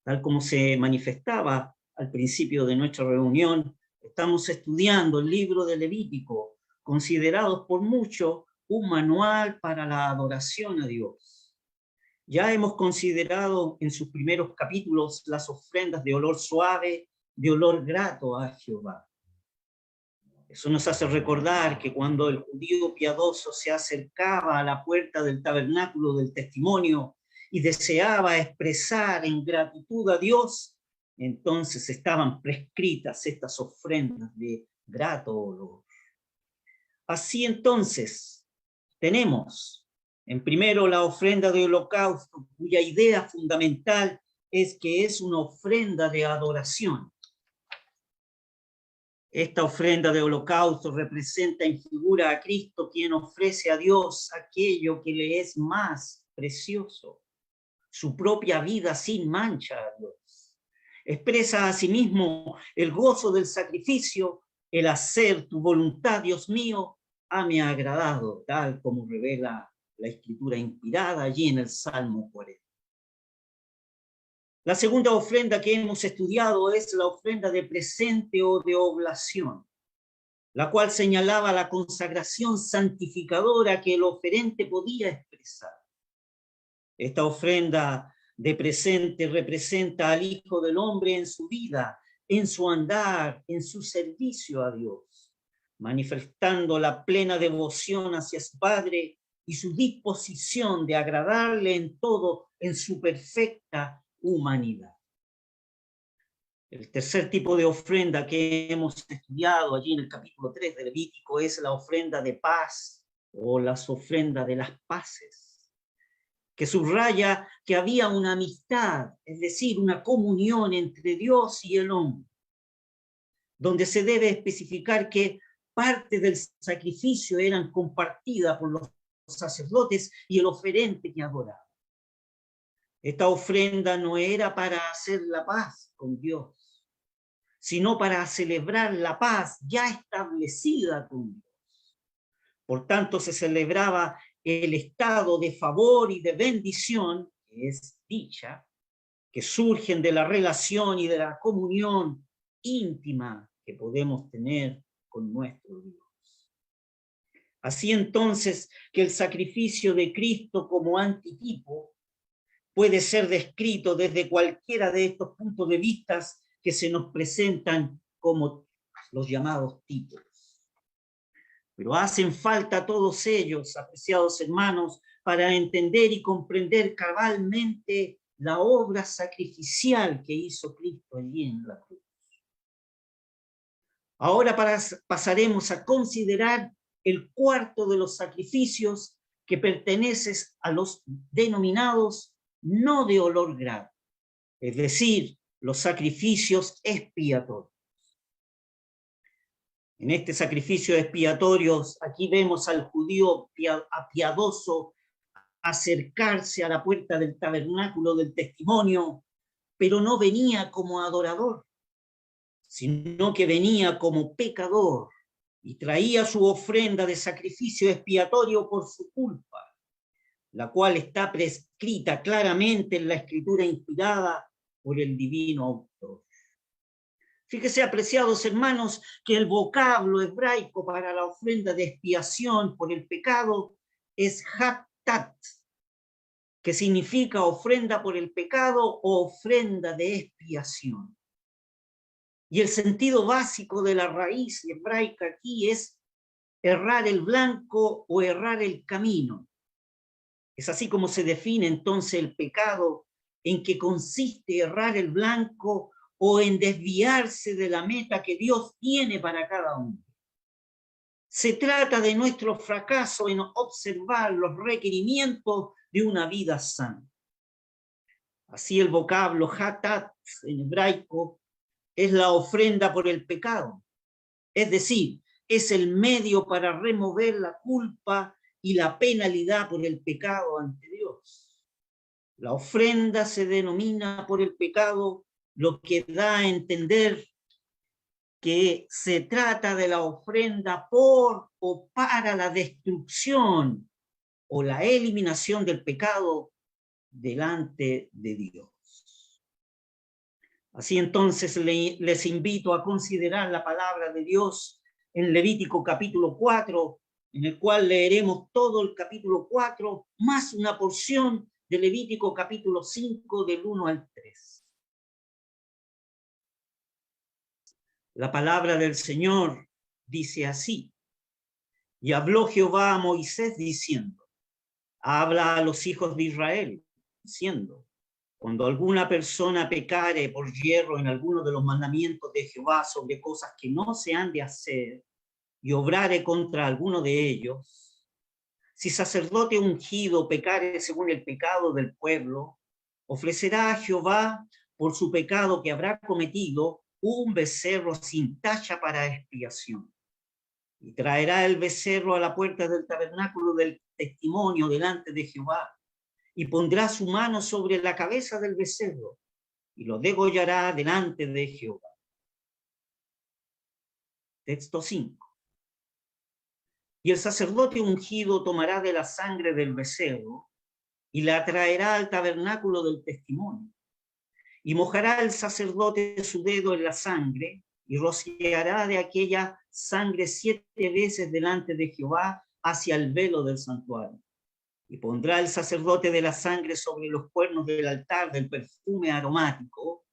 Tal como se manifestaba al principio de nuestra reunión, estamos estudiando el libro de Levítico, considerado por muchos un manual para la adoración a Dios. Ya hemos considerado en sus primeros capítulos las ofrendas de olor suave, de olor grato a Jehová. Eso nos hace recordar que cuando el judío piadoso se acercaba a la puerta del tabernáculo del testimonio y deseaba expresar en gratitud a Dios, entonces estaban prescritas estas ofrendas de grato olor. Así entonces tenemos en primero la ofrenda de holocausto, cuya idea fundamental es que es una ofrenda de adoración. Esta ofrenda de holocausto representa en figura a Cristo, quien ofrece a Dios aquello que le es más precioso, su propia vida sin mancha a Dios. Expresa asimismo el gozo del sacrificio, el hacer tu voluntad, Dios mío, hame agradado, tal como revela la escritura inspirada allí en el Salmo 40. La segunda ofrenda que hemos estudiado es la ofrenda de presente o de oblación, la cual señalaba la consagración santificadora que el oferente podía expresar. Esta ofrenda de presente representa al Hijo del Hombre en su vida, en su andar, en su servicio a Dios, manifestando la plena devoción hacia su Padre y su disposición de agradarle en todo, en su perfecta humanidad. El tercer tipo de ofrenda que hemos estudiado allí en el capítulo 3 de Levítico es la ofrenda de paz o las ofrendas de las paces, que subraya que había una amistad, es decir, una comunión entre Dios y el hombre, donde se debe especificar que parte del sacrificio eran compartidas por los sacerdotes y el oferente que adoraba. Esta ofrenda no era para hacer la paz con Dios, sino para celebrar la paz ya establecida con Dios. Por tanto, se celebraba el estado de favor y de bendición, que es dicha, que surgen de la relación y de la comunión íntima que podemos tener con nuestro Dios. Así entonces que el sacrificio de Cristo como antitipo puede ser descrito desde cualquiera de estos puntos de vista que se nos presentan como los llamados tipos. Pero hacen falta todos ellos, apreciados hermanos, para entender y comprender cabalmente la obra sacrificial que hizo Cristo allí en la cruz. Ahora pasaremos a considerar el cuarto de los sacrificios que pertenece a los denominados no de olor grato, es decir, los sacrificios expiatorios. En este sacrificio expiatorio, aquí vemos al judío piadoso acercarse a la puerta del tabernáculo del testimonio, pero no venía como adorador, sino que venía como pecador y traía su ofrenda de sacrificio expiatorio por su culpa, la cual está prescrita claramente en la escritura inspirada por el divino autor. Fíjese, apreciados hermanos, que el vocablo hebraico para la ofrenda de expiación por el pecado es hatat, que significa ofrenda por el pecado o ofrenda de expiación. Y el sentido básico de la raíz hebraica aquí es errar el blanco o errar el camino. Es así como se define entonces el pecado, en que consiste errar el blanco o en desviarse de la meta que Dios tiene para cada uno. Se trata de nuestro fracaso en observar los requerimientos de una vida sana. Así el vocablo hatat en hebraico es la ofrenda por el pecado, es decir, es el medio para remover la culpa y la penalidad por el pecado ante Dios. La ofrenda se denomina por el pecado, lo que da a entender que se trata de la ofrenda por o para la destrucción o la eliminación del pecado delante de Dios. Así entonces les invito a considerar la palabra de Dios en Levítico capítulo 4, en el cual leeremos todo el capítulo 4, más una porción de Levítico capítulo 5, del 1 al 3. La palabra del Señor dice así: y habló Jehová a Moisés diciendo, habla a los hijos de Israel, diciendo, cuando alguna persona pecare por yerro en alguno de los mandamientos de Jehová sobre cosas que no se han de hacer, y obrare contra alguno de ellos, si sacerdote ungido pecare según el pecado del pueblo, ofrecerá a Jehová por su pecado que habrá cometido un becerro sin tacha para expiación. Y traerá el becerro a la puerta del tabernáculo del testimonio delante de Jehová, y pondrá su mano sobre la cabeza del becerro, y lo degollará delante de Jehová. Texto 5. Y el sacerdote ungido tomará de la sangre del becerro, y la traerá al tabernáculo del testimonio, y mojará el sacerdote su dedo en la sangre, y rociará de aquella sangre 7 veces delante de Jehová hacia el velo del santuario. Y pondrá el sacerdote de la sangre sobre los cuernos del altar del perfume aromático.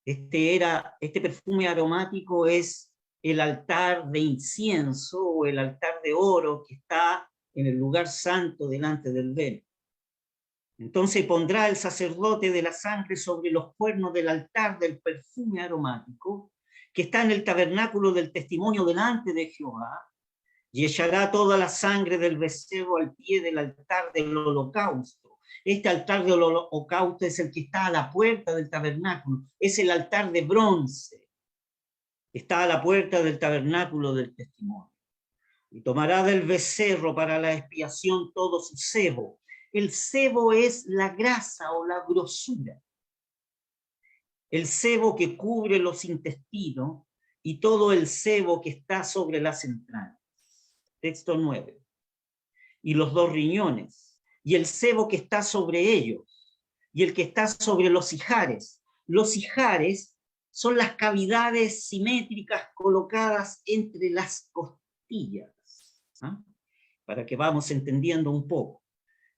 Este perfume aromático es el altar de incienso o el altar de oro que está en el lugar santo delante del velo. Entonces pondrá el sacerdote de la sangre sobre los cuernos del altar del perfume aromático que está en el tabernáculo del testimonio delante de Jehová, y echará toda la sangre del becerro al pie del altar del holocausto. Este altar del holocausto es el que está a la puerta del tabernáculo, es el altar de bronce, está a la puerta del tabernáculo del testimonio. Y tomará del becerro para la expiación todo su sebo. El sebo es la grasa o la grosura, el sebo que cubre los intestinos y todo el sebo que está sobre las entrañas. Texto 9. Y los 2 riñones, y el sebo que está sobre ellos, y el que está sobre los ijares. Los ijares son las cavidades simétricas colocadas entre las costillas, ¿ah? Para que vamos entendiendo un poco.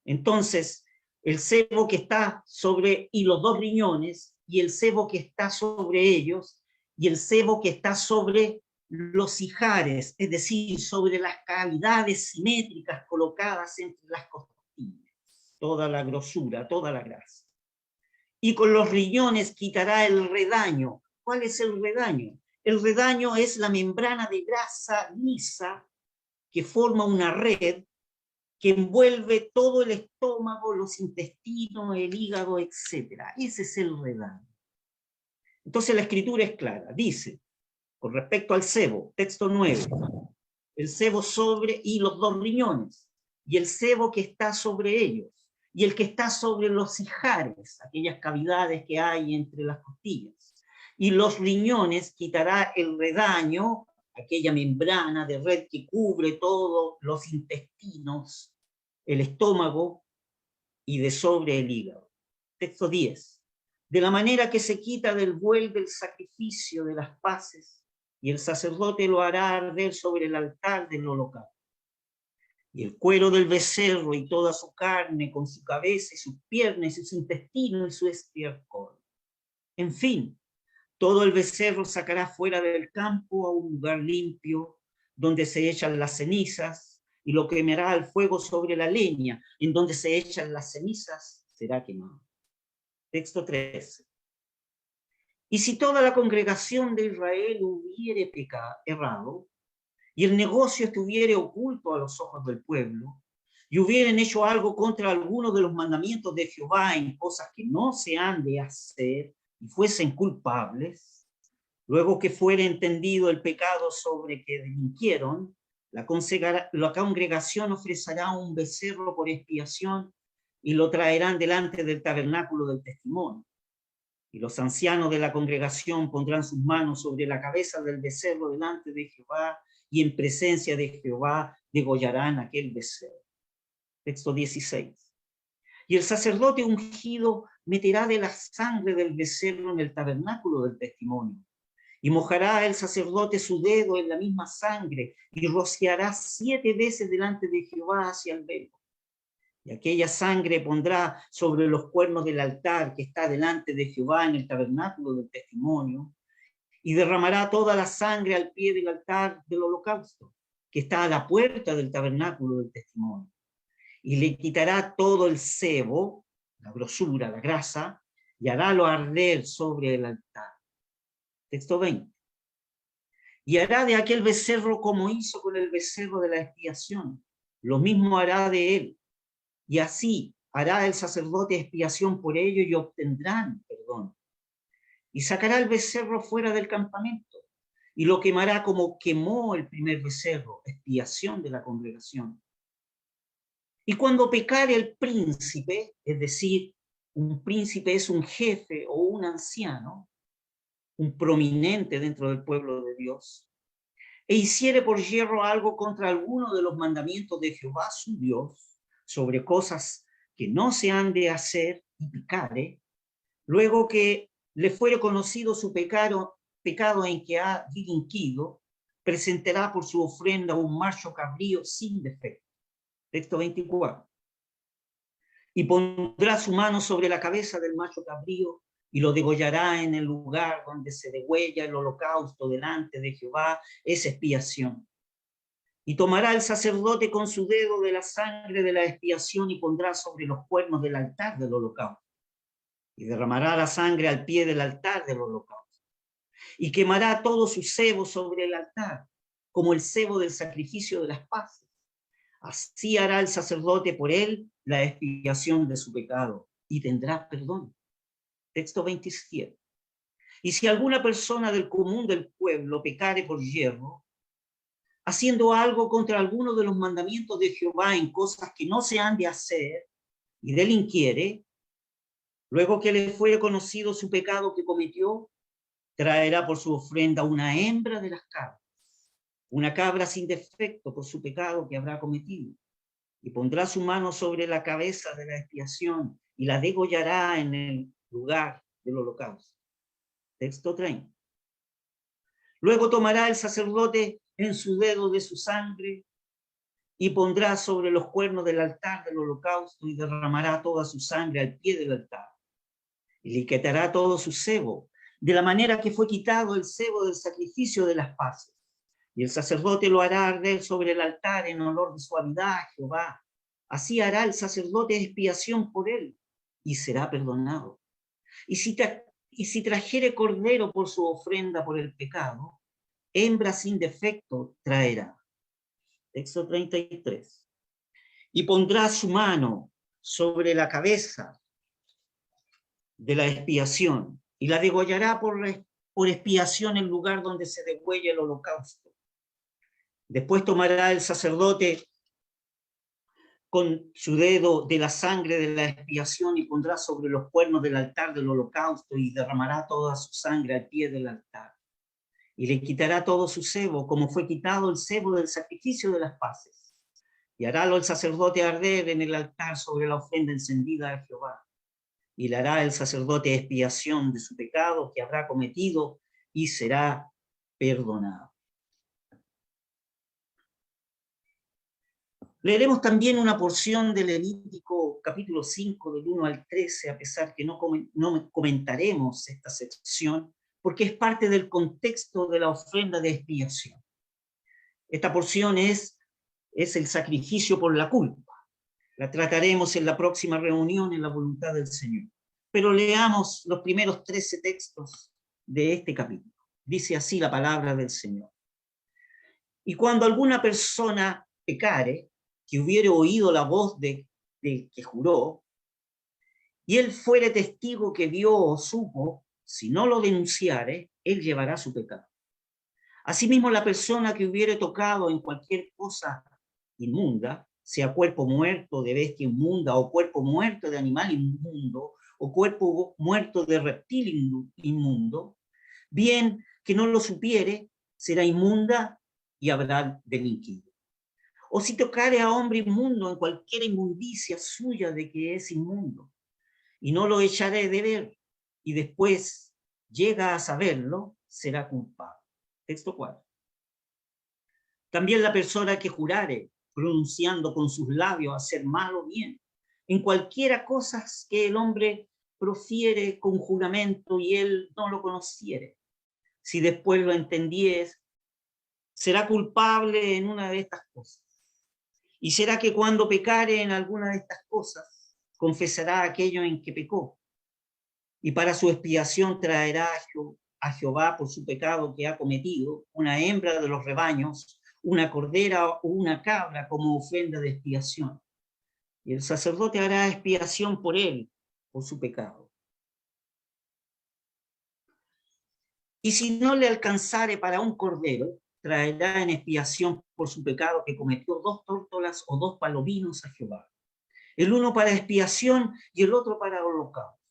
Entonces, el sebo que está sobre, y los 2 riñones, y el sebo que está sobre ellos, y el sebo que está sobre los ijares, es decir, sobre las cavidades simétricas colocadas entre las costillas, toda la grosura, toda la grasa. Y con los riñones quitará el redaño. ¿Cuál es el redaño? El redaño es la membrana de grasa lisa que forma una red que envuelve todo el estómago, los intestinos, el hígado, etc. Ese es el redaño. Entonces la escritura es clara, dice, con respecto al sebo, texto 9, el sebo sobre y los 2 riñones, y el sebo que está sobre ellos, y el que está sobre los ijares, aquellas cavidades que hay entre las costillas, y los riñones quitará el redaño, aquella membrana de red que cubre todos los intestinos, el estómago y de sobre el hígado. Texto 10. De la manera que se quita del buey del sacrificio de las paces, y el sacerdote lo hará arder sobre el altar del holocausto. Y el cuero del becerro y toda su carne, con su cabeza y sus piernas y sus intestinos y su estiércol. En fin, todo el becerro sacará fuera del campo a un lugar limpio, donde se echan las cenizas, y lo quemará al fuego sobre la leña, en donde se echan las cenizas, será quemado. Texto 13. Y si toda la congregación de Israel hubiere errado, y el negocio estuviere oculto a los ojos del pueblo, y hubieran hecho algo contra alguno de los mandamientos de Jehová en cosas que no se han de hacer, y fuesen culpables, luego que fuere entendido el pecado sobre que delinquieron, la congregación ofrecerá un becerro por expiación y lo traerán delante del tabernáculo del testimonio. Y los ancianos de la congregación pondrán sus manos sobre la cabeza del becerro delante de Jehová, y en presencia de Jehová degollarán aquel becerro. Texto 16. Y el sacerdote ungido meterá de la sangre del becerro en el tabernáculo del testimonio. Y mojará el sacerdote su dedo en la misma sangre y rociará 7 veces delante de Jehová hacia el velo. Y aquella sangre pondrá sobre los cuernos del altar que está delante de Jehová en el tabernáculo del testimonio, y derramará toda la sangre al pie del altar del holocausto, que está a la puerta del tabernáculo del testimonio. Y le quitará todo el sebo, la grosura, la grasa, y harálo arder sobre el altar. Texto 20. Y hará de aquel becerro como hizo con el becerro de la expiación. Lo mismo hará de él. Y así hará el sacerdote expiación por ello y obtendrán perdón. Y sacará el becerro fuera del campamento y lo quemará como quemó el primer becerro, expiación de la congregación. Y cuando pecare el príncipe, es decir, un príncipe es un jefe o un anciano, un prominente dentro del pueblo de Dios, e hiciere por yerro algo contra alguno de los mandamientos de Jehová su Dios, sobre cosas que no se han de hacer y pecare, luego que le fuere conocido su pecado en que ha delinquido, presentará por su ofrenda un macho cabrío sin defecto. Texto 24. Y pondrá su mano sobre la cabeza del macho cabrío y lo degollará en el lugar donde se degüella el holocausto delante de Jehová, es expiación. Y tomará el sacerdote con su dedo de la sangre de la expiación y pondrá sobre los cuernos del altar del holocausto. Y derramará la sangre al pie del altar del holocausto. Y quemará todo su sebo sobre el altar, como el sebo del sacrificio de las paces. Así hará el sacerdote por él la expiación de su pecado y tendrá perdón. Texto 27. Y si alguna persona del común del pueblo pecare por yerro, haciendo algo contra alguno de los mandamientos de Jehová en cosas que no se han de hacer, y delinquiere, luego que le fuere conocido su pecado que cometió, traerá por su ofrenda una hembra de las cabras, una cabra sin defecto por su pecado que habrá cometido, y pondrá su mano sobre la cabeza de la expiación y la degollará en el lugar del holocausto. Texto 30. Luego tomará el sacerdote en su dedo de su sangre y pondrá sobre los cuernos del altar del holocausto y derramará toda su sangre al pie del altar. Y le quitará todo su sebo, de la manera que fue quitado el sebo del sacrificio de las paces. Y el sacerdote lo hará arder sobre el altar en olor de suavidad a Jehová. Así hará el sacerdote expiación por él y será perdonado. Y si trajere cordero por su ofrenda por el pecado, hembra sin defecto traerá. Texto 33. Y pondrá su mano sobre la cabeza de la expiación y la degollará por expiación en el lugar donde se degüella el holocausto. Después tomará el sacerdote con su dedo de la sangre de la expiación y pondrá sobre los cuernos del altar del holocausto y derramará toda su sangre al pie del altar. Y le quitará todo su sebo, como fue quitado el sebo del sacrificio de las paces. Y harálo el sacerdote arder en el altar sobre la ofrenda encendida a Jehová. Y le hará el sacerdote expiación de su pecado que habrá cometido y será perdonado. Leeremos también una porción de Levítico capítulo 5 del 1 al 13, a pesar que no comentaremos esta sección, porque es parte del contexto de la ofrenda de expiación. Esta porción es el sacrificio por la culpa. La trataremos en la próxima reunión en la voluntad del Señor. Pero leamos los primeros 13 textos de este capítulo. Dice así la palabra del Señor. Y cuando alguna persona pecare, que hubiere oído la voz de que juró, y él fuere testigo que vio o supo, si no lo denunciare, él llevará su pecado. Asimismo, la persona que hubiere tocado en cualquier cosa inmunda, sea cuerpo muerto de bestia inmunda, o cuerpo muerto de animal inmundo, o cuerpo muerto de reptil inmundo, bien que no lo supiere, será inmunda y habrá delinquido. O si tocare a hombre inmundo en cualquier inmundicia suya de que es inmundo, y no lo echaré de ver, y después llega a saberlo, será culpable. Texto 4. También la persona que jurare, pronunciando con sus labios hacer mal o bien, en cualquiera cosas que el hombre profiere con juramento y él no lo conociere, si después lo entendies, será culpable en una de estas cosas. Y será que cuando pecare en alguna de estas cosas, confesará aquello en que pecó, y para su expiación traerá a Jehová por su pecado que ha cometido una hembra de los rebaños, una cordera o una cabra como ofrenda de expiación. Y el sacerdote hará expiación por él, por su pecado. Y si no le alcanzare para un cordero, traerá en expiación por su pecado que cometió 2 tórtolas o 2 palominos a Jehová, el uno para expiación y el otro para holocausto.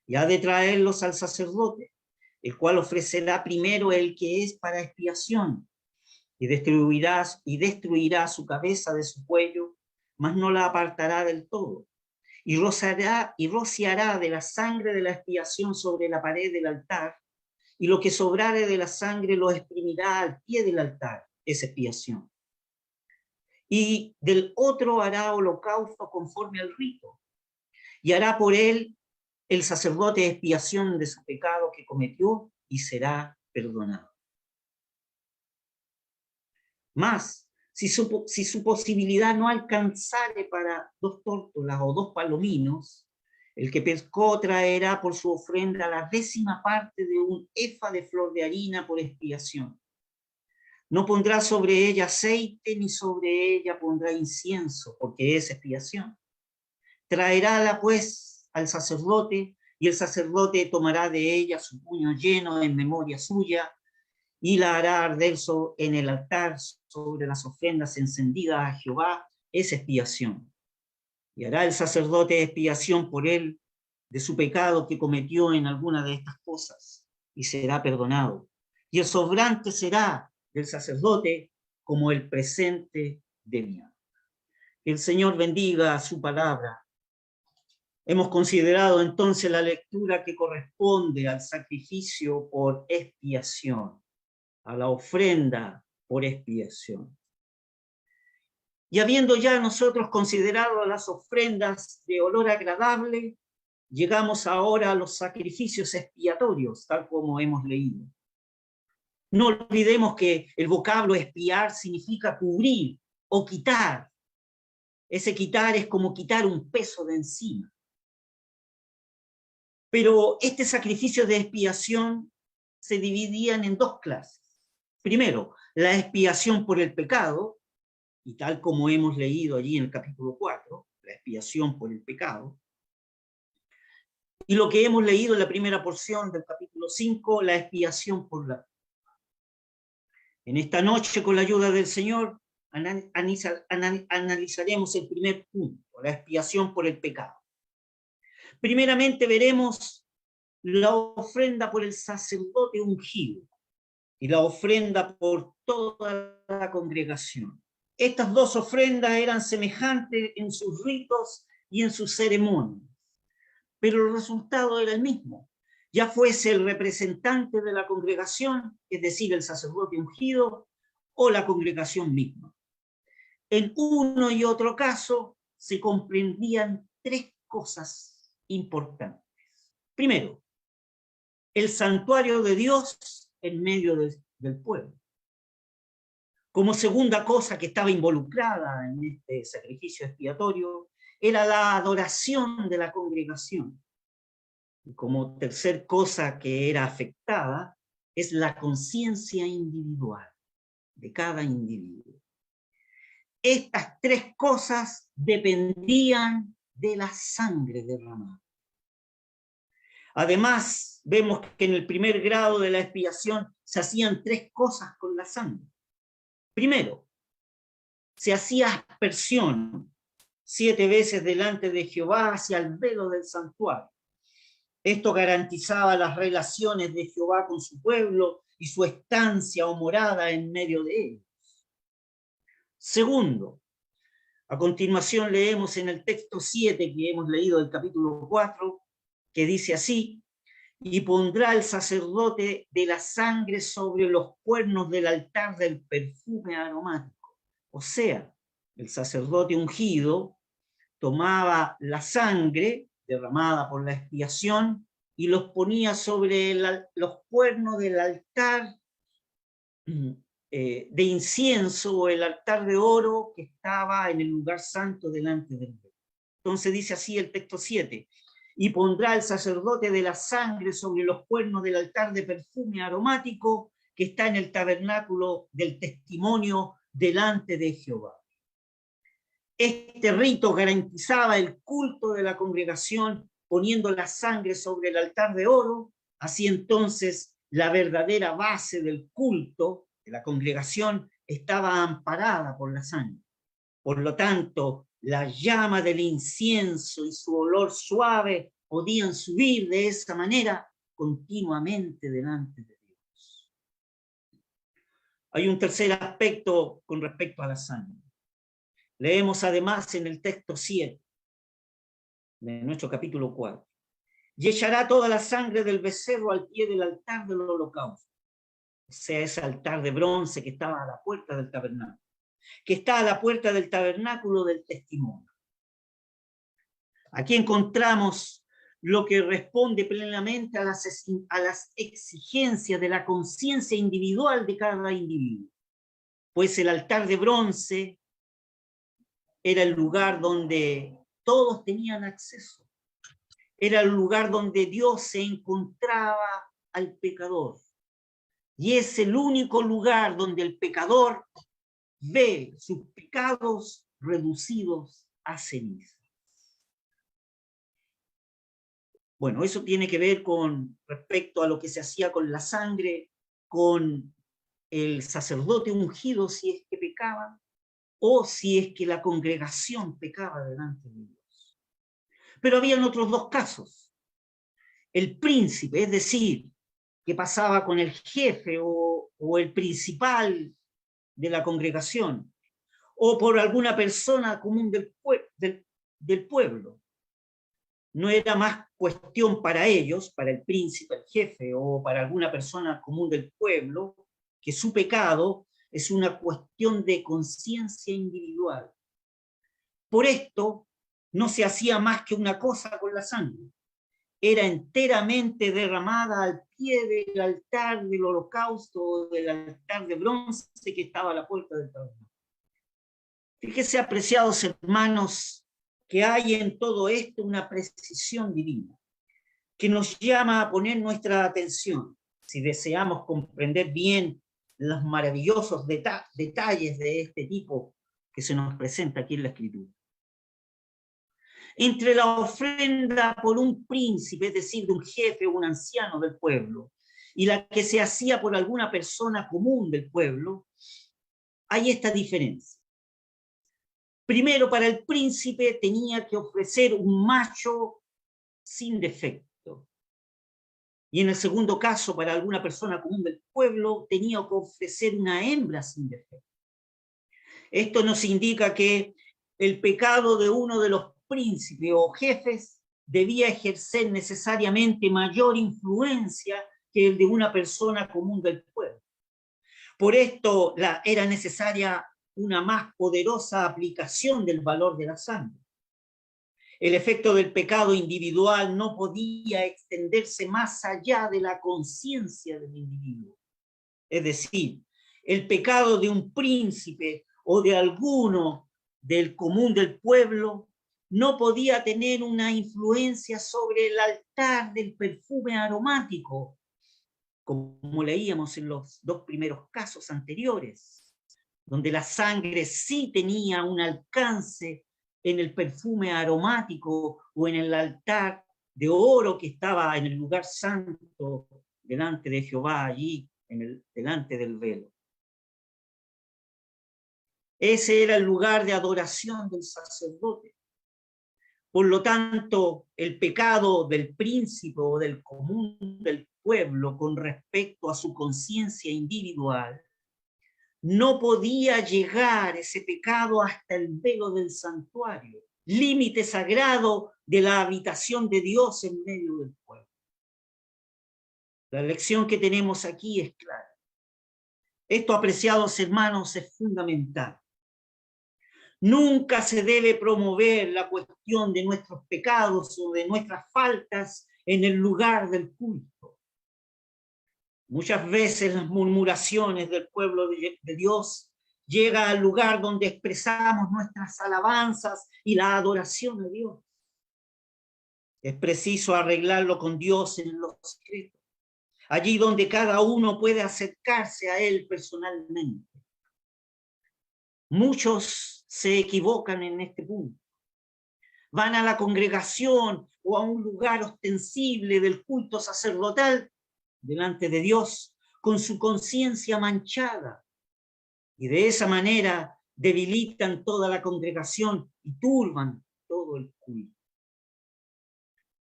Y ha de traerlos al sacerdote, el cual ofrecerá primero el que es para expiación, y destruirá su cabeza de su cuello, mas no la apartará del todo, y rociará de la sangre de la expiación sobre la pared del altar, y lo que sobrare de la sangre lo exprimirá al pie del altar, es expiación. Y del otro hará holocausto conforme al rito, y hará por él el sacerdote expiación de su pecado que cometió y será perdonado. Más, si su posibilidad no alcanzare para 2 tórtolas o 2 palominos, el que pescó traerá por su ofrenda la 10ª parte de un efa de flor de harina por expiación. No pondrá sobre ella aceite, ni sobre ella pondrá incienso, porque es expiación. Traerála pues al sacerdote, y el sacerdote tomará de ella su puño lleno en memoria suya, y la hará arder en el altar sobre las ofrendas encendidas a Jehová, es expiación. Y hará el sacerdote expiación por él de su pecado que cometió en alguna de estas cosas, y será perdonado. Y el sobrante será del sacerdote como el presente de mi alma. Que el Señor bendiga su palabra. Hemos considerado entonces la lectura que corresponde al sacrificio por expiación, a la ofrenda por expiación. Y habiendo ya nosotros considerado las ofrendas de olor agradable, llegamos ahora a los sacrificios expiatorios, tal como hemos leído. No olvidemos que el vocablo expiar significa cubrir o quitar. Ese quitar es como quitar un peso de encima. Pero este sacrificio de expiación se dividían en 2 clases. Primero, la expiación por el pecado, y tal como hemos leído allí en el capítulo 4, la expiación por el pecado. Y lo que hemos leído en la primera porción del capítulo 5, la expiación por la culpa. En esta noche, con la ayuda del Señor, analizaremos el primer punto, la expiación por el pecado. Primeramente veremos la ofrenda por el sacerdote ungido y la ofrenda por toda la congregación. Estas 2 ofrendas eran semejantes en sus ritos y en sus ceremonias, pero el resultado era el mismo. Ya fuese el representante de la congregación, es decir, el sacerdote ungido, o la congregación misma. En uno y otro caso se comprendían 3 cosas importantes. Primero, el santuario de Dios en medio del pueblo. Como segunda cosa que estaba involucrada en este sacrificio expiatorio, era la adoración de la congregación. Y como tercer cosa que era afectada, es la conciencia individual de cada individuo. Estas 3 cosas dependían de la sangre derramada. Además, vemos que en el primer grado de la expiación se hacían 3 cosas con la sangre. Primero, se hacía aspersión 7 veces delante de Jehová hacia el velo del santuario. Esto garantizaba las relaciones de Jehová con su pueblo y su estancia o morada en medio de ellos. Segundo, a continuación leemos en el texto 7 que hemos leído del capítulo 4, que dice así: y pondrá el sacerdote de la sangre sobre los cuernos del altar del perfume aromático. O sea, el sacerdote ungido tomaba la sangre derramada por la expiación y los ponía sobre los cuernos del altar de incienso o el altar de oro que estaba en el lugar santo delante del velo. Entonces dice así el texto 7: y pondrá el sacerdote de la sangre sobre los cuernos del altar de perfume aromático que está en el tabernáculo del testimonio delante de Jehová. Este rito garantizaba el culto de la congregación poniendo la sangre sobre el altar de oro. Así entonces la verdadera base del culto de la congregación estaba amparada por la sangre. Por lo tanto, la llama del incienso y su olor suave podían subir de esa manera continuamente delante de Dios. Hay un tercer aspecto con respecto a la sangre. Leemos además en el texto 7 de nuestro capítulo 4. Y echará toda la sangre del becerro al pie del altar del holocausto. O sea, ese altar de bronce que estaba a la puerta del tabernáculo, que está a la puerta del tabernáculo del testimonio. Aquí encontramos lo que responde plenamente a las exigencias de la conciencia individual de cada individuo. Pues el altar de bronce era el lugar donde todos tenían acceso. Era el lugar donde Dios se encontraba al pecador. Y es el único lugar donde el pecador ve sus pecados reducidos a ceniza. Bueno, eso tiene que ver con respecto a lo que se hacía con la sangre, con el sacerdote ungido si es que pecaba, o si es que la congregación pecaba delante de Dios. Pero habían otros dos casos. El príncipe, es decir, que pasaba con el jefe o el principal de la congregación, o por alguna persona común del pueblo. No era más cuestión para ellos, para el príncipe, el jefe, o para alguna persona común del pueblo, que su pecado es una cuestión de conciencia individual. Por esto, no se hacía más que una cosa con la sangre. Era enteramente derramada al pie del altar del holocausto o del altar de bronce que estaba a la puerta del tabernáculo. Fíjese, apreciados hermanos, que hay en todo esto una precisión divina que nos llama a poner nuestra atención si deseamos comprender bien los maravillosos detalles de este tipo que se nos presenta aquí en la Escritura. Entre la ofrenda por un príncipe, es decir, de un jefe o un anciano del pueblo, y la que se hacía por alguna persona común del pueblo, hay esta diferencia. Primero, para el príncipe tenía que ofrecer un macho sin defecto. Y en el segundo caso, para alguna persona común del pueblo, tenía que ofrecer una hembra sin defecto. Esto nos indica que el pecado de uno de los príncipes o jefes debía ejercer necesariamente mayor influencia que el de una persona común del pueblo. Por esto era necesaria una más poderosa aplicación del valor de la sangre. El efecto del pecado individual no podía extenderse más allá de la conciencia del individuo. Es decir, el pecado de un príncipe o de alguno del común del pueblo no podía tener una influencia sobre el altar del perfume aromático, como leíamos en los dos primeros casos anteriores, donde la sangre sí tenía un alcance en el perfume aromático o en el altar de oro que estaba en el lugar santo delante de Jehová, allí delante del velo. Ese era el lugar de adoración del sacerdote. Por lo tanto, el pecado del príncipe o del común del pueblo con respecto a su conciencia individual no podía llegar ese pecado hasta el velo del santuario, límite sagrado de la habitación de Dios en medio del pueblo. La lección que tenemos aquí es clara. Esto, apreciados hermanos, es fundamental. Nunca se debe promover la cuestión de nuestros pecados o de nuestras faltas en el lugar del culto. Muchas veces las murmuraciones del pueblo de Dios llegan al lugar donde expresamos nuestras alabanzas y la adoración a Dios. Es preciso arreglarlo con Dios en lo secreto, allí donde cada uno puede acercarse a Él personalmente. Muchos se equivocan en este punto. Van a la congregación o a un lugar ostensible del culto sacerdotal delante de Dios con su conciencia manchada, y de esa manera debilitan toda la congregación y turban todo el culto.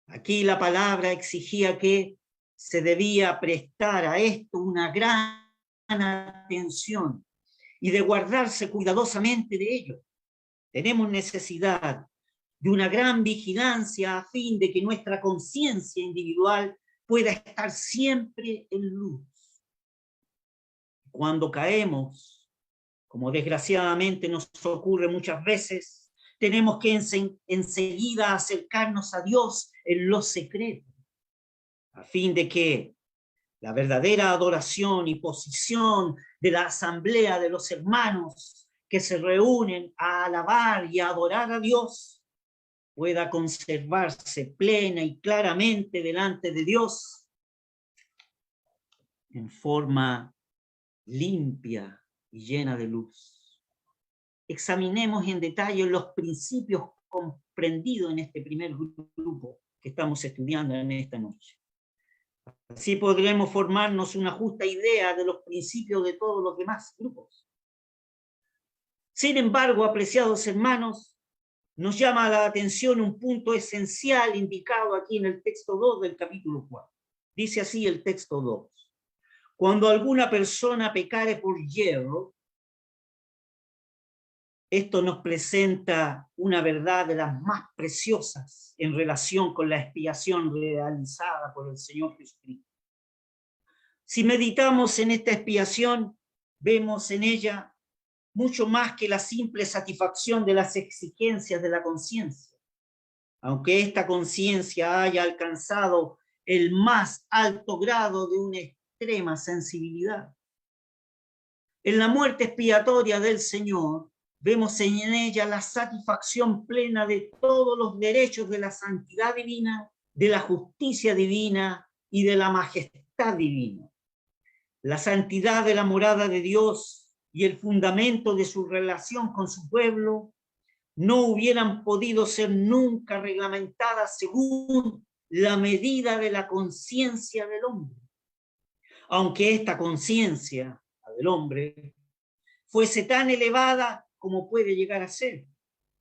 Aquí la palabra exigía que se debía prestar a esto una gran atención y de guardarse cuidadosamente de ello. Tenemos necesidad de una gran vigilancia a fin de que nuestra conciencia individual pueda estar siempre en luz. Cuando caemos, como desgraciadamente nos ocurre muchas veces, tenemos que enseguida acercarnos a Dios en lo secreto, a fin de que la verdadera adoración y posición de la asamblea de los hermanos que se reúnen a alabar y a adorar a Dios pueda conservarse plena y claramente delante de Dios en forma limpia y llena de luz. Examinemos en detalle los principios comprendidos en este primer grupo que estamos estudiando en esta noche. Así podremos formarnos una justa idea de los principios de todos los demás grupos. Sin embargo, apreciados hermanos, nos llama la atención un punto esencial indicado aquí en el texto 2 del capítulo 4. Dice así el texto 2. Cuando alguna persona pecare por hierro, esto nos presenta una verdad de las más preciosas en relación con la expiación realizada por el Señor Jesucristo. Si meditamos en esta expiación, vemos en ella mucho más que la simple satisfacción de las exigencias de la conciencia. Aunque esta conciencia haya alcanzado el más alto grado de una extrema sensibilidad. En la muerte expiatoria del Señor, vemos en ella la satisfacción plena de todos los derechos de la santidad divina, de la justicia divina y de la majestad divina. La santidad de la morada de Dios y el fundamento de su relación con su pueblo no hubieran podido ser nunca reglamentadas según la medida de la conciencia del hombre. Aunque esta conciencia, la del hombre, fuese tan elevada como puede llegar a ser.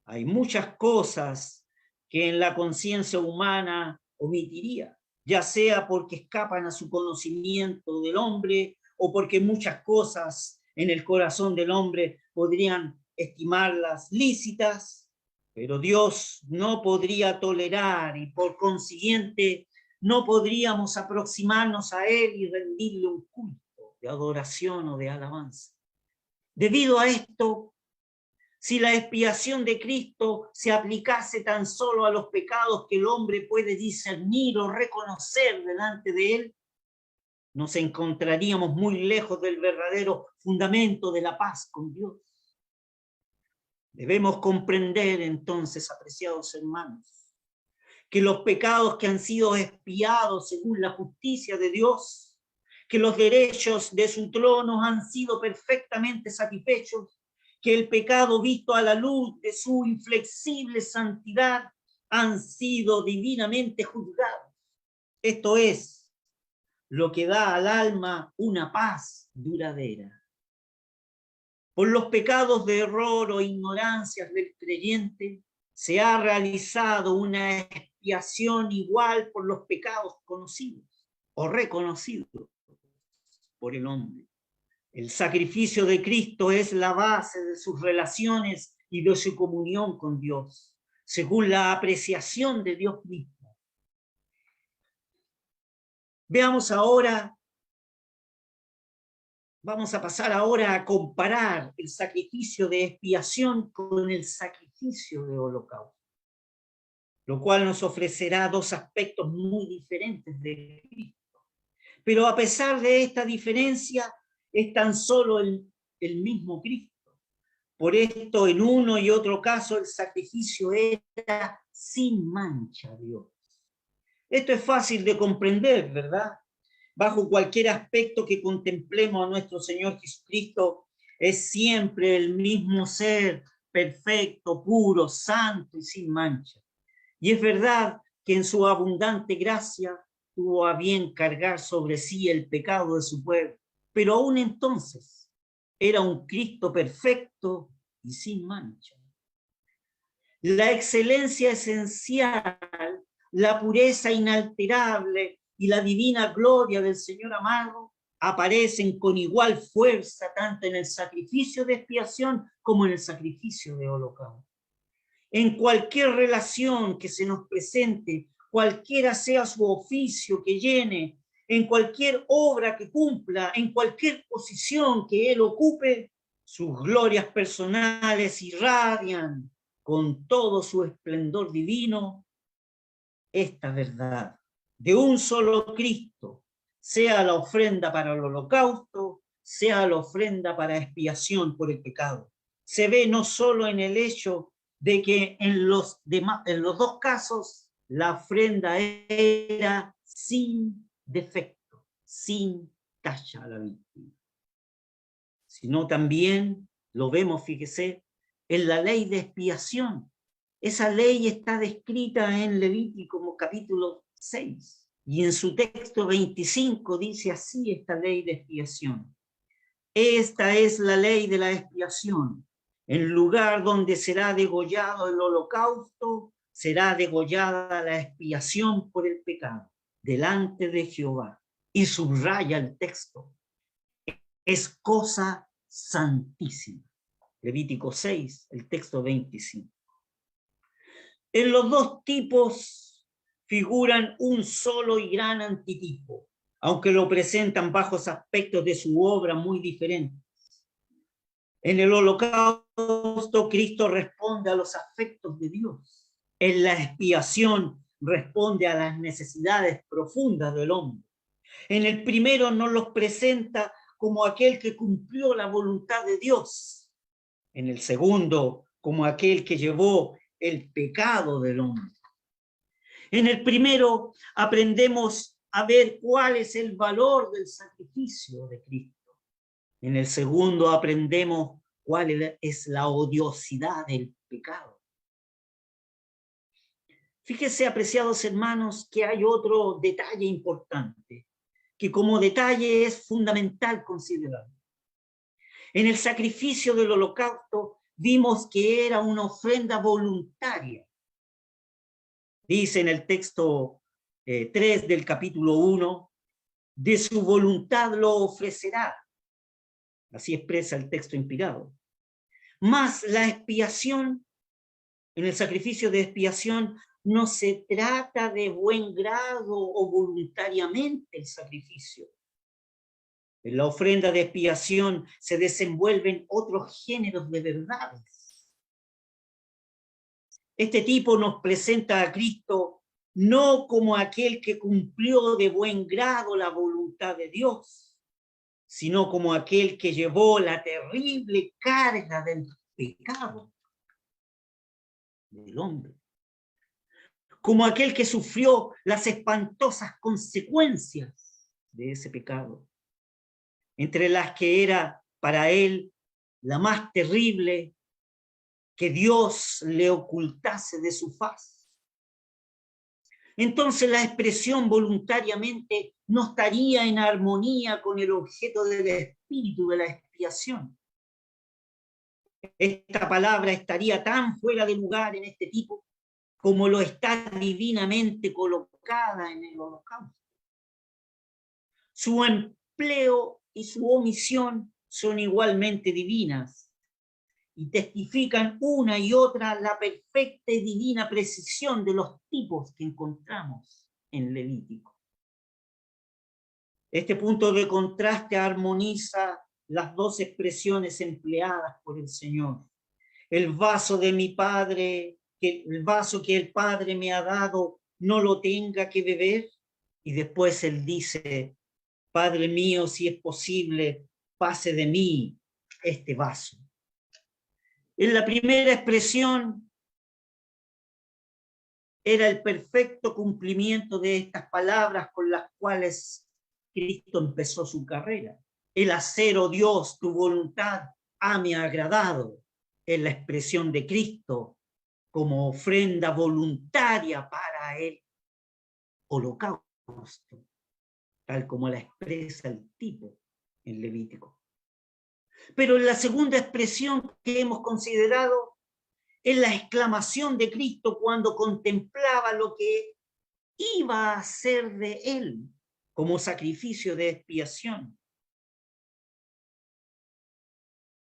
Hay muchas cosas que en la conciencia humana omitiría, ya sea porque escapan a su conocimiento del hombre o porque muchas cosas en el corazón del hombre podrían estimarlas lícitas, pero Dios no podría tolerar y por consiguiente no podríamos aproximarnos a Él y rendirle un culto de adoración o de alabanza. Debido a esto, si la expiación de Cristo se aplicase tan solo a los pecados que el hombre puede discernir o reconocer delante de él, nos encontraríamos muy lejos del verdadero fundamento de la paz con Dios. Debemos comprender entonces, apreciados hermanos, que los pecados que han sido expiados según la justicia de Dios, que los derechos de su trono han sido perfectamente satisfechos, que el pecado visto a la luz de su inflexible santidad han sido divinamente juzgados. Esto es lo que da al alma una paz duradera. Por los pecados de error o ignorancias del creyente se ha realizado una expiación igual por los pecados conocidos o reconocidos por el hombre. El sacrificio de Cristo es la base de sus relaciones y de su comunión con Dios, según la apreciación de Dios mismo. Veamos ahora, vamos a pasar ahora a comparar el sacrificio de expiación con el sacrificio de holocausto, lo cual nos ofrecerá dos aspectos muy diferentes de Cristo. Pero a pesar de esta diferencia, es tan solo el mismo Cristo. Por esto, en uno y otro caso, el sacrificio era sin mancha a Dios. Esto es fácil de comprender, ¿verdad? Bajo cualquier aspecto que contemplemos a nuestro Señor Jesucristo, es siempre el mismo ser, perfecto, puro, santo y sin mancha. Y es verdad que en su abundante gracia tuvo a bien cargar sobre sí el pecado de su pueblo, pero aún entonces era un Cristo perfecto y sin mancha. La excelencia esencial, la pureza inalterable y la divina gloria del Señor amado aparecen con igual fuerza tanto en el sacrificio de expiación como en el sacrificio de holocausto. En cualquier relación que se nos presente, cualquiera sea su oficio que llene, en cualquier obra que cumpla, en cualquier posición que él ocupe, sus glorias personales irradian con todo su esplendor divino esta verdad. De un solo Cristo, sea la ofrenda para el holocausto, sea la ofrenda para expiación por el pecado. Se ve no solo en el hecho de que en los dos casos la ofrenda era sin defecto, sin tacha a la víctima, sino también lo vemos, fíjese, en la ley de expiación. Esa ley está descrita en Levítico capítulo 6 y en su texto 25 dice así esta ley de expiación. Esta es la ley de la expiación. En lugar donde será degollado el holocausto, será degollada la expiación por el pecado, delante de Jehová. Y subraya el texto. Es cosa santísima. Levítico 6, el texto 25. En los dos tipos figuran un solo y gran antitipo, aunque lo presentan bajo aspectos de su obra muy diferentes. En el holocausto, Cristo responde a los afectos de Dios. En la expiación, responde a las necesidades profundas del hombre. En el primero nos los presenta como aquel que cumplió la voluntad de Dios. En el segundo, como aquel que llevó el pecado del hombre. En el primero aprendemos a ver cuál es el valor del sacrificio de Cristo. En el segundo aprendemos cuál es la odiosidad del pecado. Fíjese, apreciados hermanos, que hay otro detalle importante, que como detalle es fundamental considerar. En el sacrificio del holocausto vimos que era una ofrenda voluntaria. Dice en el texto 3 del capítulo 1, de su voluntad lo ofrecerá. Así expresa el texto inspirado. Más la expiación, en el sacrificio de expiación, no se trata de buen grado o voluntariamente el sacrificio. En la ofrenda de expiación se desenvuelven otros géneros de verdades. Este tipo nos presenta a Cristo no como aquel que cumplió de buen grado la voluntad de Dios, sino como aquel que llevó la terrible carga del pecado del hombre, como aquel que sufrió las espantosas consecuencias de ese pecado, entre las que era para él la más terrible, que Dios le ocultase de su faz. Entonces la expresión voluntariamente no estaría en armonía con el objeto del espíritu de la expiación. Esta palabra estaría tan fuera de lugar en este tipo como lo está divinamente colocada en el holocausto. Su empleo y su omisión son igualmente divinas y testifican una y otra la perfecta y divina precisión de los tipos que encontramos en Levítico. Este punto de contraste armoniza las dos expresiones empleadas por el Señor. El vaso de mi Padre, el vaso que el Padre me ha dado, no lo tenga que beber. Y después él dice, Padre mío, si es posible, pase de mí este vaso. En la primera expresión era el perfecto cumplimiento de estas palabras con las cuales Cristo empezó su carrera. El hacer, oh Dios, tu voluntad hame agradado, es la expresión de Cristo como ofrenda voluntaria para el holocausto, tal como la expresa el tipo en Levítico. Pero en la segunda expresión que hemos considerado es la exclamación de Cristo cuando contemplaba lo que iba a hacer de él como sacrificio de expiación.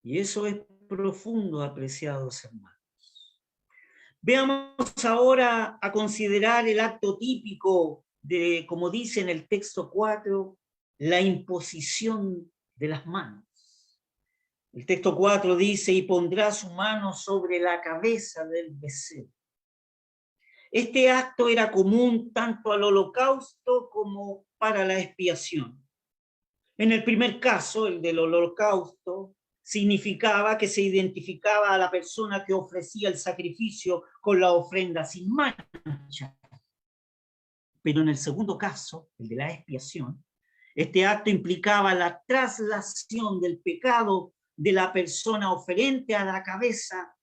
Y eso es profundo, apreciados hermanos. Veamos ahora a considerar el acto típico de, como dice en el texto 4, la imposición de las manos. El texto 4 dice, y pondrá su mano sobre la cabeza del becerro. Este acto era común tanto al holocausto como para la expiación. En el primer caso, el del holocausto, significaba que se identificaba a la persona que ofrecía el sacrificio con la ofrenda sin mancha. Pero en el segundo caso, el de la expiación, este acto implicaba la traslación del pecado de la persona oferente a la cabeza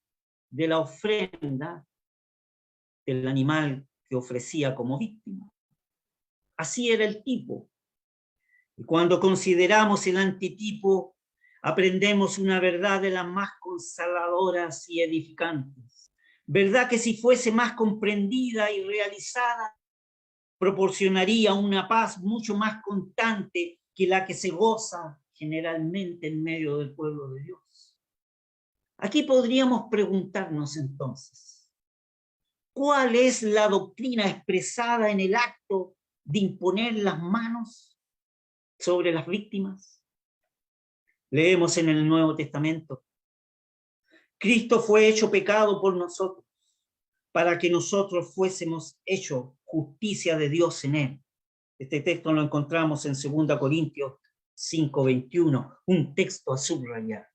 de la ofrenda del animal que ofrecía como víctima. Así era el tipo. Y cuando consideramos el antitipo, aprendemos una verdad de las más consoladoras y edificantes. Verdad que si fuese más comprendida y realizada, proporcionaría una paz mucho más constante que la que se goza generalmente en medio del pueblo de Dios. Aquí podríamos preguntarnos entonces, ¿cuál es la doctrina expresada en el acto de imponer las manos sobre las víctimas? Leemos en el Nuevo Testamento, Cristo fue hecho pecado por nosotros, para que nosotros fuésemos hechos justicia de Dios en él. Este texto lo encontramos en 2 Corintios 5:21, un texto a subrayar.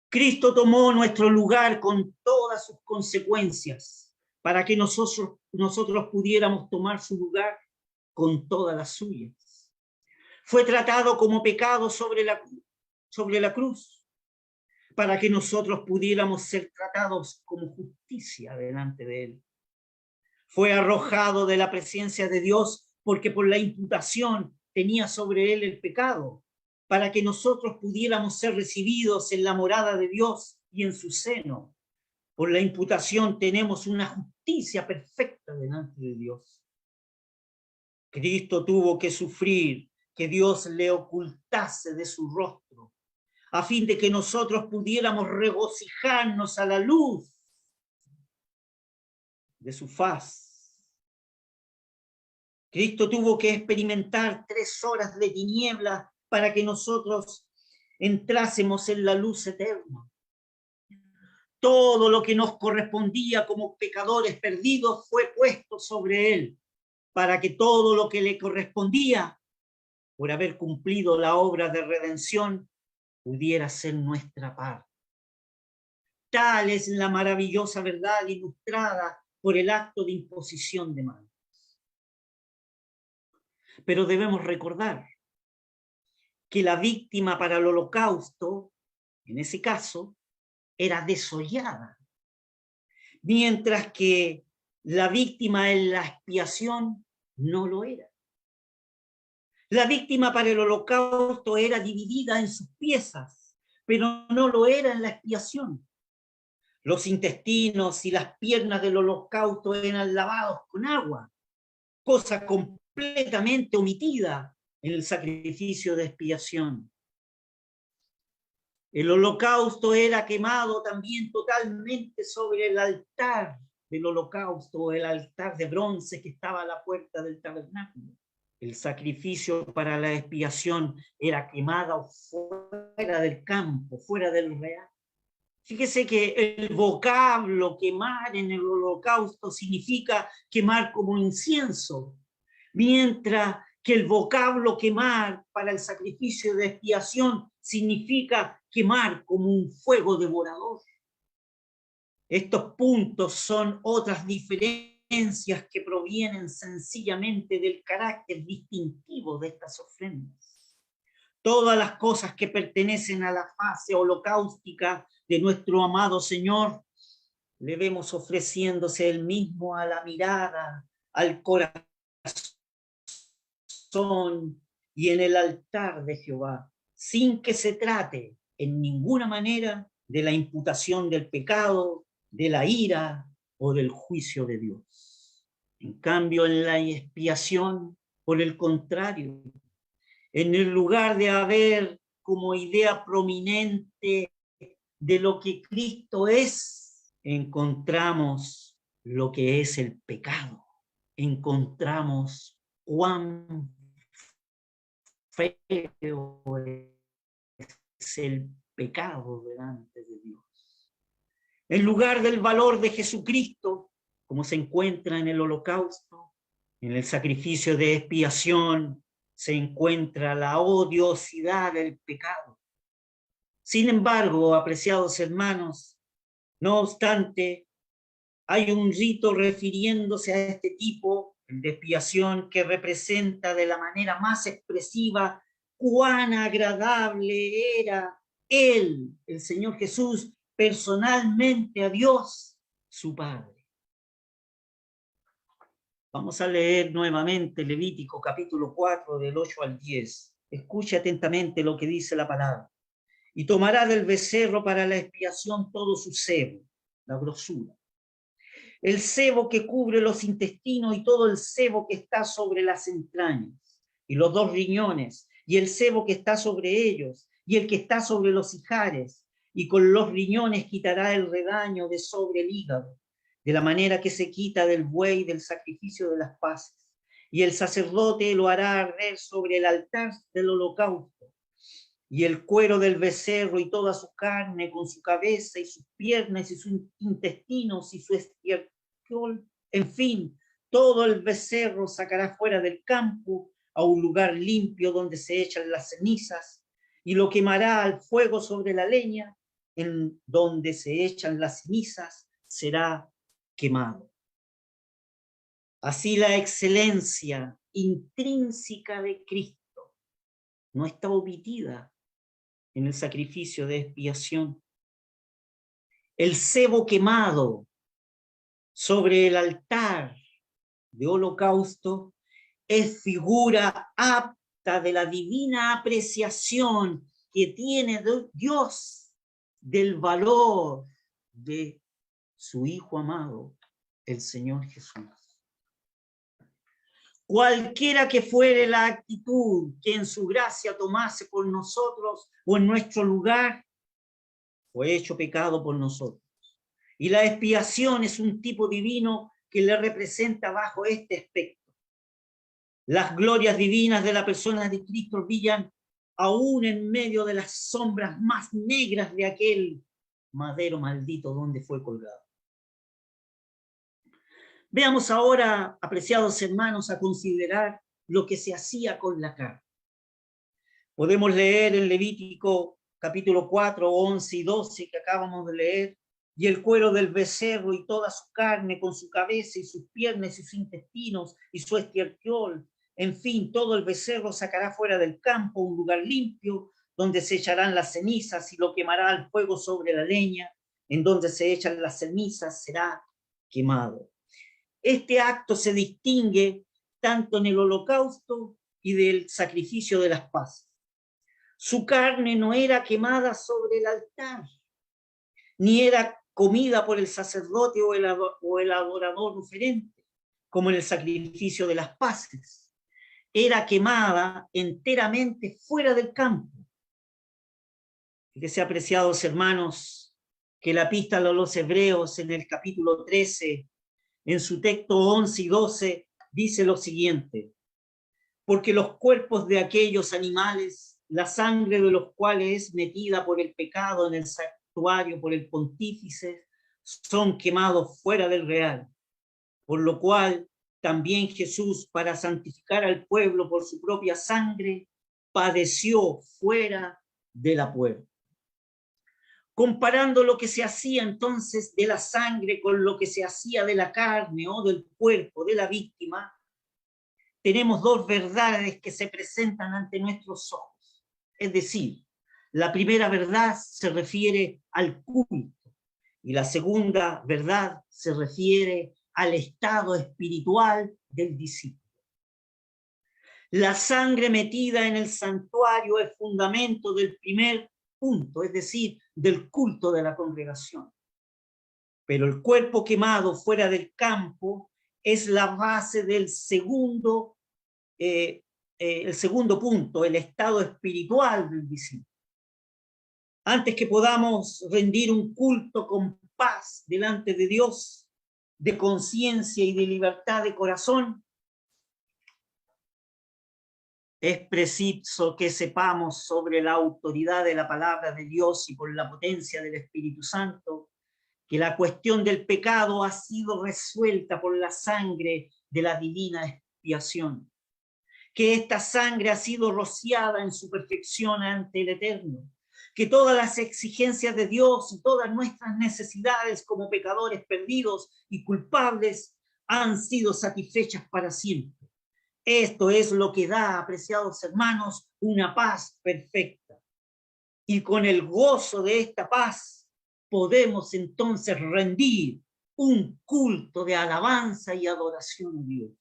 Cristo tomó nuestro lugar con todas sus consecuencias, para que nosotros pudiéramos tomar su lugar con todas las suyas. Fue tratado como pecado sobre la cruz, para que nosotros pudiéramos ser tratados como justicia delante de él. Fue arrojado de la presencia de Dios porque por la imputación tenía sobre él el pecado, para que nosotros pudiéramos ser recibidos en la morada de Dios y en su seno. Por la imputación tenemos una justicia perfecta delante de Dios. Cristo tuvo que sufrir que Dios le ocultase de su rostro, a fin de que nosotros pudiéramos regocijarnos a la luz de su faz. Cristo tuvo que experimentar 3 horas de tinieblas para que nosotros entrásemos en la luz eterna. Todo lo que nos correspondía como pecadores perdidos fue puesto sobre él, para que todo lo que le correspondía, por haber cumplido la obra de redención, pudiera ser nuestra parte. Tal es la maravillosa verdad ilustrada por el acto de imposición de manos. Pero debemos recordar que la víctima para el holocausto, en ese caso, era desollada, mientras que la víctima en la expiación no lo era. La víctima para el holocausto era dividida en sus piezas, pero no lo era en la expiación. Los intestinos y las piernas del holocausto eran lavados con agua, cosa completamente omitida en el sacrificio de expiación. El holocausto era quemado también totalmente sobre el altar del holocausto, el altar de bronce que estaba a la puerta del tabernáculo. El sacrificio para la expiación era quemado fuera del campo, fuera del real. Fíjese que el vocablo quemar en el holocausto significa quemar como incienso, mientras que el vocablo quemar para el sacrificio de expiación significa quemar como un fuego devorador. Estos puntos son otras diferencias que provienen sencillamente del carácter distintivo de estas ofrendas. Todas las cosas que pertenecen a la fase holocáustica de nuestro amado Señor, le vemos ofreciéndose él mismo a la mirada, al corazón y en el altar de Jehová, sin que se trate en ninguna manera de la imputación del pecado, de la ira o del juicio de Dios. En cambio, en la expiación, por el contrario, en el lugar de haber como idea prominente de lo que Cristo es, encontramos lo que es el pecado. Encontramos cuán feo es el pecado delante de Dios. En lugar del valor de Jesucristo, como se encuentra en el holocausto, en el sacrificio de expiación, se encuentra la odiosidad del pecado. Sin embargo, apreciados hermanos, no obstante, hay un rito refiriéndose a este tipo de expiación que representa de la manera más expresiva cuán agradable era él, el Señor Jesús, personalmente a Dios, su Padre. Vamos a leer nuevamente Levítico capítulo 4 del 8 al 10. Escuche atentamente lo que dice la palabra. Y tomará del becerro para la expiación todo su sebo, la grosura, el sebo que cubre los intestinos y todo el sebo que está sobre las entrañas, y los dos riñones, y el sebo que está sobre ellos, y el que está sobre los ijares, y con los riñones quitará el redaño de sobre el hígado, de la manera que se quita del buey del sacrificio de las paces. Y el sacerdote lo hará arder sobre el altar del holocausto, y el cuero del becerro y toda su carne, con su cabeza y sus piernas y sus intestinos y su estiércol, en fin, todo el becerro sacará fuera del campo a un lugar limpio donde se echan las cenizas, y lo quemará al fuego sobre la leña, en donde se echan las cenizas será quemado. Así la excelencia intrínseca de Cristo no está omitida en el sacrificio de expiación. El sebo quemado sobre el altar de holocausto es figura apta de la divina apreciación que tiene Dios del valor de su Hijo amado, el Señor Jesús. Cualquiera que fuere la actitud que en su gracia tomase por nosotros o en nuestro lugar, fue hecho pecado por nosotros. Y la expiación es un tipo divino que le representa bajo este aspecto. Las glorias divinas de la persona de Cristo brillan aún en medio de las sombras más negras de aquel madero maldito donde fue colgado. Veamos ahora, apreciados hermanos, a considerar lo que se hacía con la carne. Podemos leer en Levítico capítulo 4, 11 y 12 que acabamos de leer, y el cuero del becerro y toda su carne con su cabeza y sus piernas y sus intestinos y su estiércol, en fin, todo el becerro sacará fuera del campo un lugar limpio donde se echarán las cenizas y lo quemará al fuego sobre la leña, en donde se echan las cenizas será quemado. Este acto se distingue tanto en el holocausto y del sacrificio de las paces. Su carne no era quemada sobre el altar, ni era comida por el sacerdote o el adorador oferente, como en el sacrificio de las paces. Era quemada enteramente fuera del campo. Fíjense, apreciados hermanos, que la epístola a los Hebreos en el capítulo 13, en su texto 11 y 12, dice lo siguiente: porque los cuerpos de aquellos animales, la sangre de los cuales es metida por el pecado en el santuario por el pontífice, son quemados fuera del real, por lo cual también Jesús, para santificar al pueblo por su propia sangre, padeció fuera de la puerta. Comparando lo que se hacía entonces de la sangre con lo que se hacía de la carne o del cuerpo de la víctima, tenemos dos verdades que se presentan ante nuestros ojos. Es decir, la primera verdad se refiere al culto y la segunda verdad se refiere al estado espiritual del discípulo. La sangre metida en el santuario es fundamento del primer punto, es decir, del culto de la congregación. Pero el cuerpo quemado fuera del campo es la base del segundo punto, el estado espiritual del discípulo. Antes que podamos rendir un culto con paz delante de Dios, de conciencia y de libertad de corazón, es preciso que sepamos sobre la autoridad de la palabra de Dios y por la potencia del Espíritu Santo, que la cuestión del pecado ha sido resuelta por la sangre de la divina expiación, que esta sangre ha sido rociada en su perfección ante el Eterno, que todas las exigencias de Dios y todas nuestras necesidades como pecadores perdidos y culpables han sido satisfechas para siempre. Esto es lo que da, apreciados hermanos, una paz perfecta. Y con el gozo de esta paz podemos entonces rendir un culto de alabanza y adoración a Dios.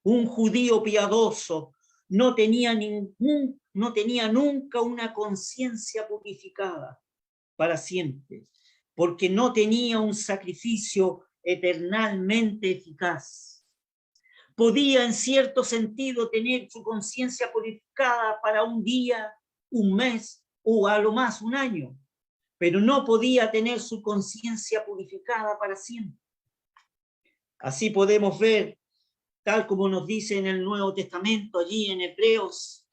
Un judío piadoso no tenía nunca una conciencia purificada para siempre, porque no tenía un sacrificio eternalmente eficaz. Podía en cierto sentido tener su conciencia purificada para un día, un mes o a lo más un año, pero no podía tener su conciencia purificada para siempre. Así podemos ver, tal como nos dice en el Nuevo Testamento, allí en Hebreos,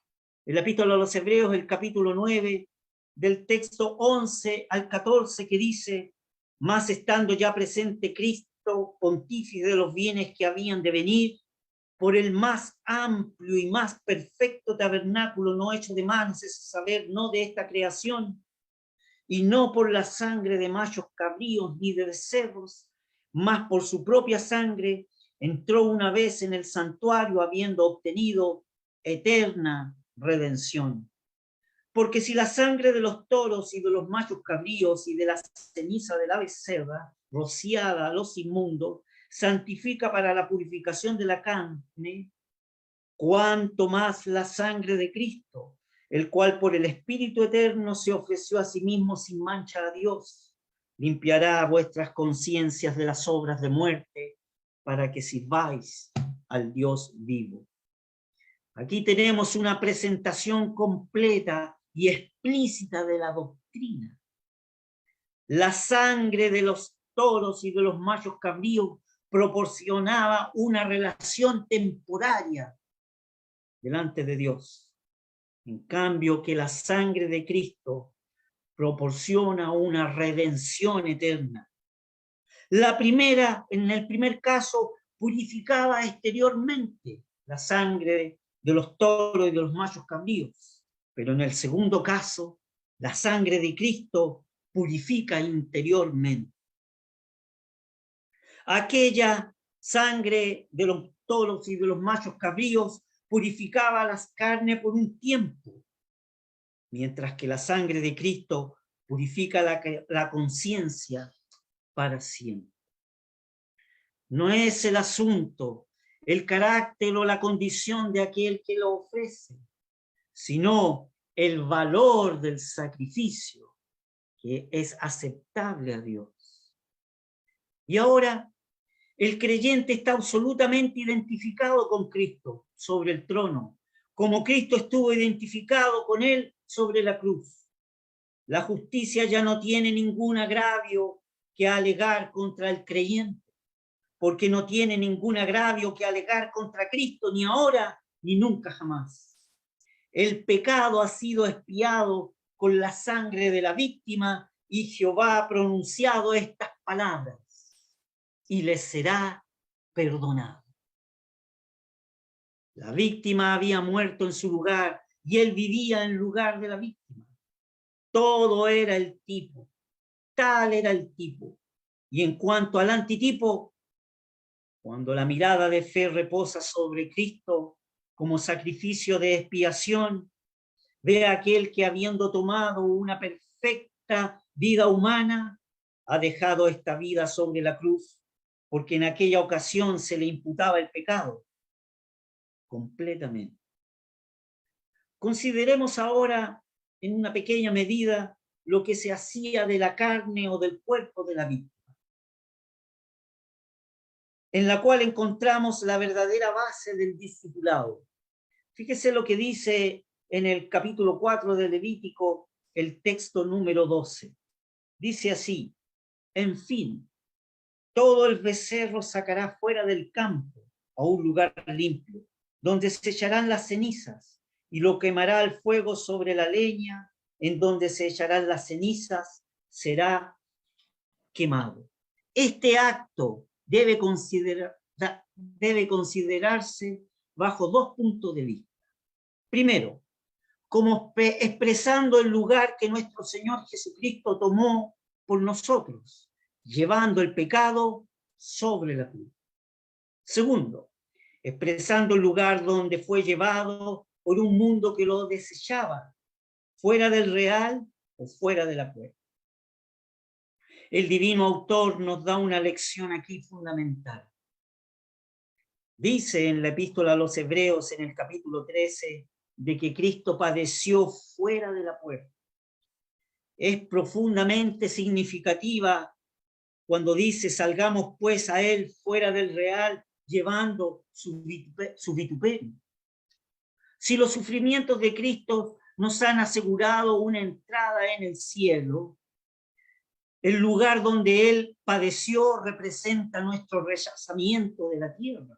en la epístola a los Hebreos, el capítulo 9, del texto 11 al 14, que dice: mas estando ya presente Cristo, pontífice de los bienes que habían de venir, por el más amplio y más perfecto tabernáculo no hecho de manos, es saber, no de esta creación, y no por la sangre de machos cabríos ni de becerros, mas por su propia sangre, entró una vez en el santuario, habiendo obtenido eterna redención. Porque si la sangre de los toros y de los machos cabríos y de la ceniza de la becerra, rociada a los inmundos, santifica para la purificación de la carne, cuanto más la sangre de Cristo, el cual por el Espíritu Eterno se ofreció a sí mismo sin mancha a Dios, limpiará vuestras conciencias de las obras de muerte, para que sirváis al Dios vivo. Aquí tenemos una presentación completa y explícita de la doctrina. La sangre de los toros y de los machos cabríos proporcionaba una relación temporaria delante de Dios. En cambio, que la sangre de Cristo proporciona una redención eterna. La primera, en el primer caso, purificaba exteriormente la sangre de los toros y de los machos cabríos, pero en el segundo caso, la sangre de Cristo purifica interiormente. Aquella sangre de los toros y de los machos cabríos purificaba las carnes por un tiempo, mientras que la sangre de Cristo purifica la conciencia para siempre. No es el asunto, el carácter o la condición de aquel que lo ofrece, sino el valor del sacrificio que es aceptable a Dios. Y ahora el creyente está absolutamente identificado con Cristo sobre el trono, como Cristo estuvo identificado con él sobre la cruz. La justicia ya no tiene ningún agravio que alegar contra el creyente, porque no tiene ningún agravio que alegar contra Cristo, ni ahora ni nunca jamás. El pecado ha sido expiado con la sangre de la víctima y Jehová ha pronunciado estas palabras: y les será perdonado. La víctima había muerto en su lugar y él vivía en lugar de la víctima. Todo era el tipo, tal era el tipo. Y en cuanto al antitipo, cuando la mirada de fe reposa sobre Cristo como sacrificio de expiación, ve a aquel que, habiendo tomado una perfecta vida humana, ha dejado esta vida sobre la cruz, porque en aquella ocasión se le imputaba el pecado completamente. Consideremos ahora, en una pequeña medida, lo que se hacía de la carne o del cuerpo de la víctima, en la cual encontramos la verdadera base del discipulado. Fíjese lo que dice en el capítulo 4 de Levítico, el texto número 12. Dice así: en fin, todo el becerro sacará fuera del campo a un lugar limpio, donde se echarán las cenizas, y lo quemará al fuego sobre la leña, en donde se echarán las cenizas, será quemado. Este acto debe considerarse bajo dos puntos de vista. Primero, como expresando el lugar que nuestro Señor Jesucristo tomó por nosotros, llevando el pecado sobre la cruz. Segundo, expresando el lugar donde fue llevado por un mundo que lo desechaba, fuera del real o fuera de la prueba. El divino autor nos da una lección aquí fundamental. Dice en la epístola a los Hebreos, en el capítulo 13, de que Cristo padeció fuera de la puerta. Es profundamente significativa cuando dice: salgamos pues a él fuera del real, llevando su vituperio. Si los sufrimientos de Cristo nos han asegurado una entrada en el cielo, el lugar donde él padeció representa nuestro rechazamiento de la tierra.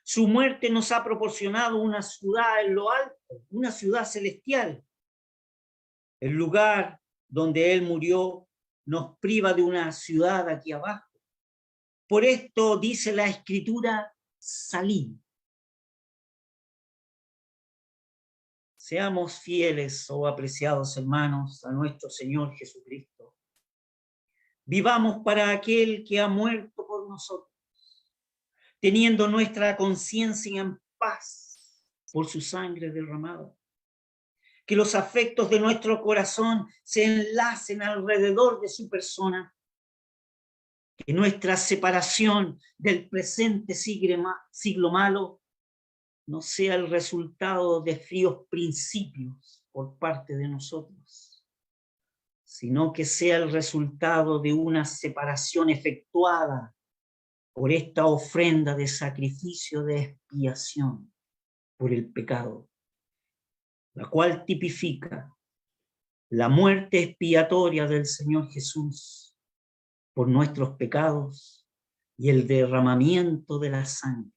Su muerte nos ha proporcionado una ciudad en lo alto, una ciudad celestial. El lugar donde él murió nos priva de una ciudad aquí abajo. Por esto dice la Escritura: salid. Seamos fieles, oh apreciados hermanos, a nuestro Señor Jesucristo. Vivamos para aquel que ha muerto por nosotros, teniendo nuestra conciencia en paz por su sangre derramada. Que los afectos de nuestro corazón se enlacen alrededor de su persona. Que nuestra separación del presente siglo malo no sea el resultado de fríos principios por parte de nosotros, sino que sea el resultado de una separación efectuada por esta ofrenda de sacrificio de expiación por el pecado, la cual tipifica la muerte expiatoria del Señor Jesús por nuestros pecados y el derramamiento de la sangre,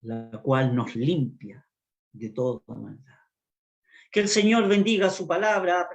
la cual nos limpia de toda maldad. Que el Señor bendiga su palabra.